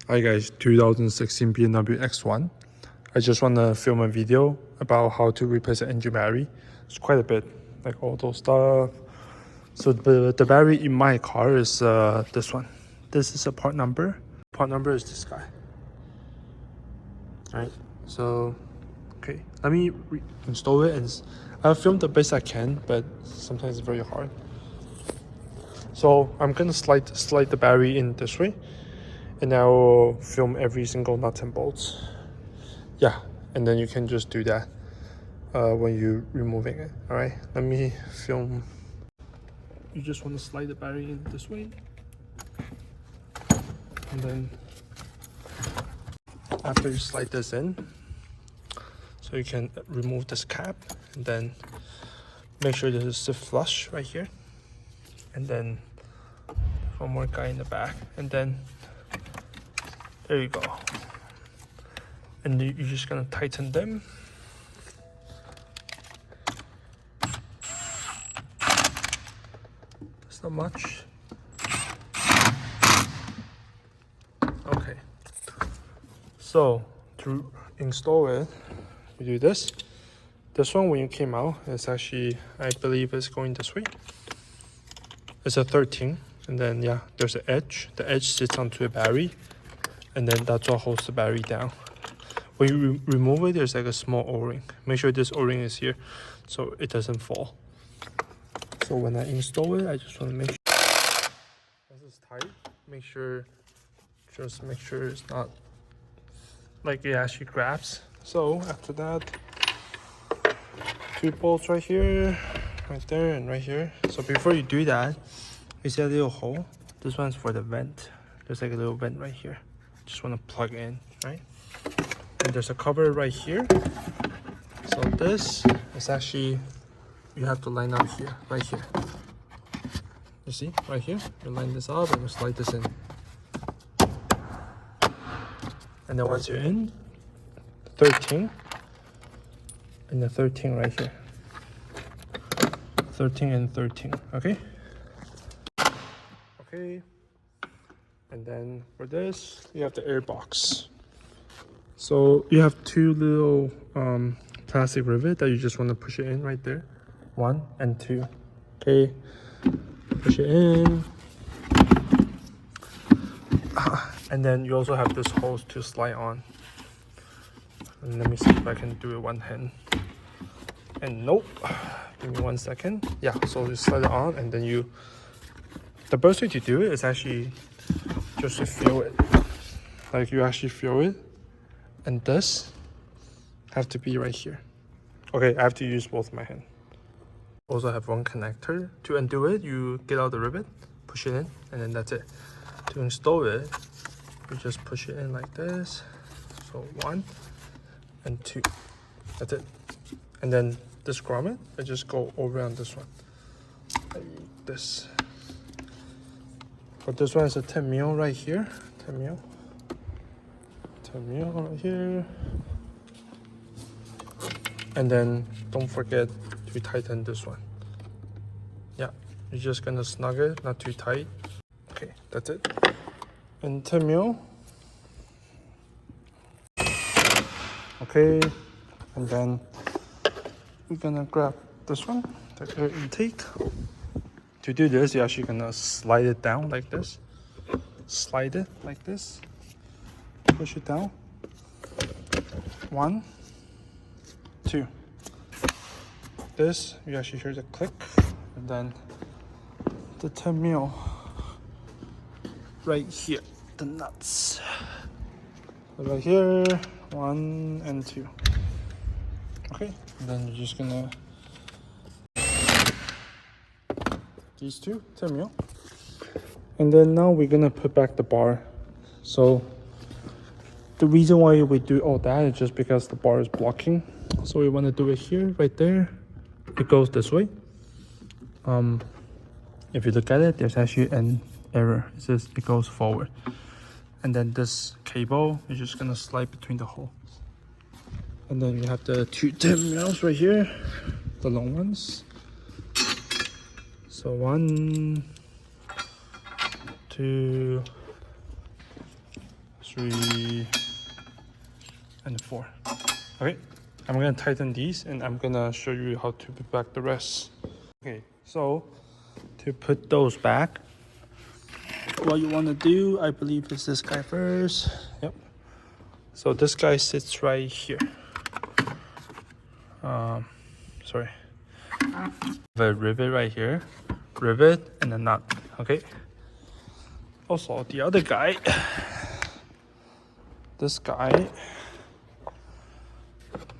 Hi guys, 2016 BMW X1. I just want to film a video about how to replace an engine battery. It's quite a bit, like all those stuff. So the battery in my car is this one. This is a part number. Part number is this guy. Alright, so okay, let me install it, and I'll film the best I can, but sometimes it's very hard. So I'm gonna slide the battery in this way, and I will film every single nuts and bolts. Yeah, and then you can just do that when you're removing it. All right, let me film. You just want to slide the battery in this way, and then after you slide this in, so you can remove this cap, and then make sure this is flush right here, and then one more guy in the back, and then there you go. And you're just gonna tighten them. That's not much. Okay. So to install it, we do this. This one, when you came out, it's actually, I believe it's going this way. It's a 13, and then yeah, there's an edge. The edge sits onto a battery, and then that's what holds the battery down. When you remove it, there's like a small O-ring. Make sure this O-ring is here so it doesn't fall. So when I install it, I just want to make sure this is tight. Just make sure it's not like it actually grabs. So after that, 2 bolts right here, right there, and right here. So before you do that, you see a little hole? This one's for the vent. There's like a little vent right here. Just want to plug in, right? And there's a cover right here. So this is actually, you have to line up here, right here. You see, right here. You line this up and you slide this in. And then once you're in, 13, and the 13 right here. 13 and 13, okay? Okay. And then for this, you have the air box. So you have 2 little plastic rivet that you just want to push it in right there. 1 and 2. Okay, push it in. And then you also have this hose to slide on. And let me see if I can do it one hand. And nope. Give me 1 second. Yeah, so you slide it on, and then the best way to do it is actually just to feel it. Like you actually feel it. And this have to be right here. Okay, I have to use both my hand. Also have 1 connector. To undo it, you get out the rivet, push it in, and then that's it. To install it, you just push it in like this. So 1 and 2. That's it. And then this grommet, I just go over on this one. Like this. But this one is a 10 mil right here. 10 mil. 10 mil right here. And then don't forget to tighten this one. Yeah, you're just gonna snug it, not too tight. Okay, that's it. And 10 mil. Okay, and then we're gonna grab this one, the air intake. To do this, you're actually gonna slide it down like this. Slide it like this. Push it down. 1, 2. This, you actually hear the click, and then the 10 mil right here, the nuts. Right here, 1 and 2. Okay, and then you're just gonna these 2, 10 mil. And then now we're gonna put back the bar. So the reason why we do all that is just because the bar is blocking. So we want to do it here, right there. It goes this way. If you look at it, there's actually an error. It says it goes forward. And then this cable, you're just gonna slide between the holes. And then you have the 2 10 mils right here, the long ones. So 1, 2, 3, and 4. Okay, I'm gonna tighten these and I'm gonna show you how to put back the rest. Okay, so to put those back, what you want to do, I believe, is this guy first. Yep. So this guy sits right here. Sorry. The rivet right here, rivet and a nut. Okay. Also, the other guy, this guy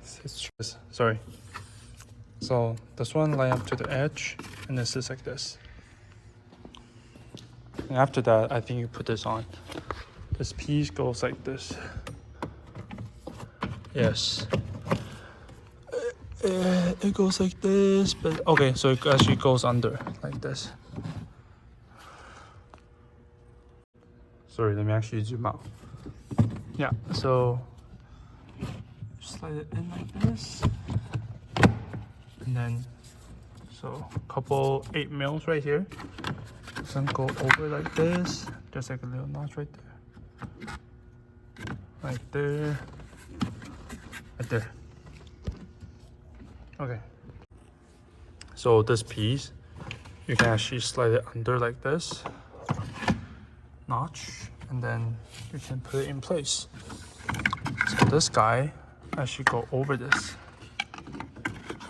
sits. Sorry. So this one line up to the edge, and this is like this. And after that, I think you put this on. This piece goes like this. Yes. It goes like this, but okay, so it actually goes under like this. Sorry, let me actually zoom out. Yeah, so slide it in like this, and then so a couple 8 mils right here. Then go over like this. Just like a little notch right there, right there, right there. Okay. So this piece, you can actually slide it under like this notch, and then you can put it in place. So this guy actually go over this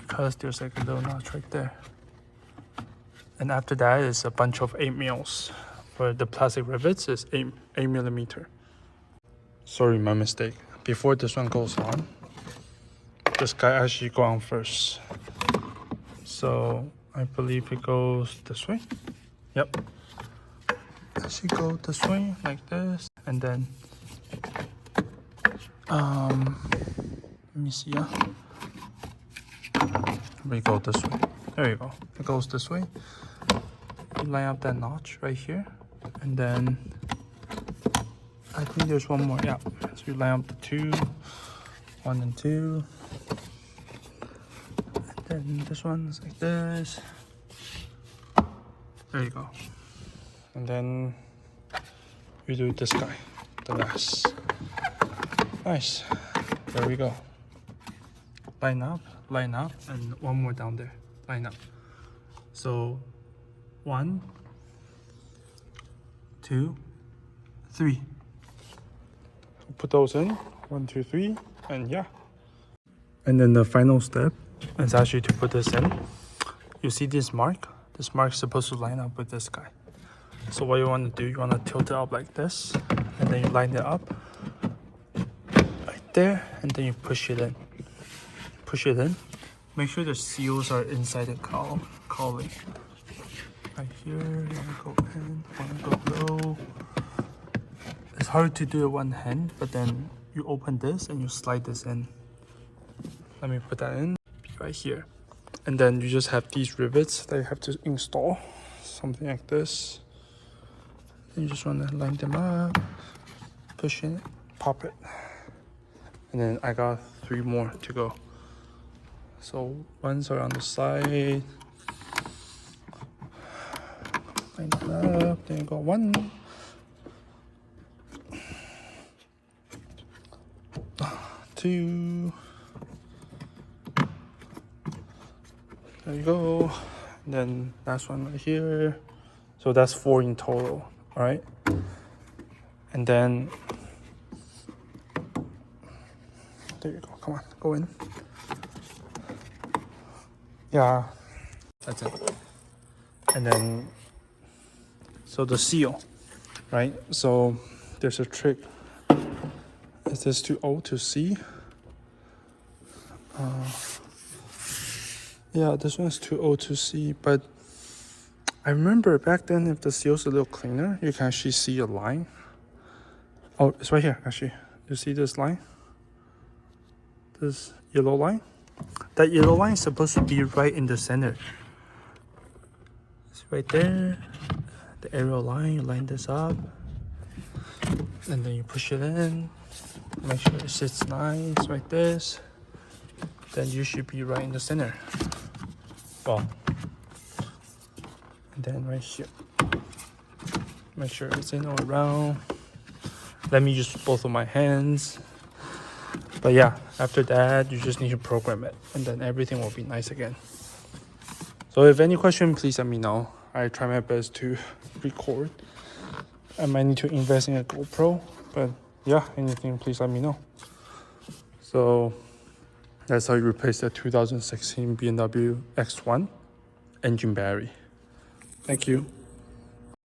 because there's like a little notch right there. And after that is a bunch of 8 mils. For the plastic rivets is 8 millimeter. Sorry, my mistake. Before this one goes on, this guy actually go on first. So I believe it goes this way. Yep. Actually go this way like this, and then let me see. Yeah. We go this way. There you go. It goes this way. You line up that notch right here, and then I think there's one more. Yeah. So you line up the 2, 1 and 2. And then this one's like this. There you go. And then you do this guy, the last. Nice. There we go. Line up, and one more down there. Line up. So 1, 2, 3. Put those in. 1, 2, 3, and yeah. And then the final step is actually to put this in. You see this mark? This mark is supposed to line up with this guy. So what you want to do, you want to tilt it up like this, and then you line it up right there, and then you push it in. Push it in. Make sure the seals are inside the cowling. Right here, you want to go in, want to go low. It's hard to do it one hand, but then you open this and you slide this in. Let me put that in right here. And then you just have these rivets that you have to install. Something like this. You just want to line them up, push it, pop it. And then I got 3 more to go. So ones are on the side. Line it up, then you got 1. 2. There you go. And then last one right here. So that's 4 in total. All right. And then there you go. Come on, go in. Yeah, that's it. And then so the seal, right? So there's a trick. Is this too O to C? Yeah, this one's too O to C, but I remember back then if the seal's a little cleaner, you can actually see a line. Oh, it's right here, actually. You see this line? This yellow line? That yellow line is supposed to be right in the center. It's right there. The arrow line, you line this up. And then you push it in. Make sure it sits nice like this. Then you should be right in the center. Well, and then right here. Make sure it's in all around. let me use both of my hands. But yeah, after that, you just need to program it, and then everything will be nice again. So if any question, please let me know. I try my best to record. I might need to invest in a GoPro, but yeah, anything, please let me know. So that's how you replace the 2016 BMW X1 engine battery. Thank you.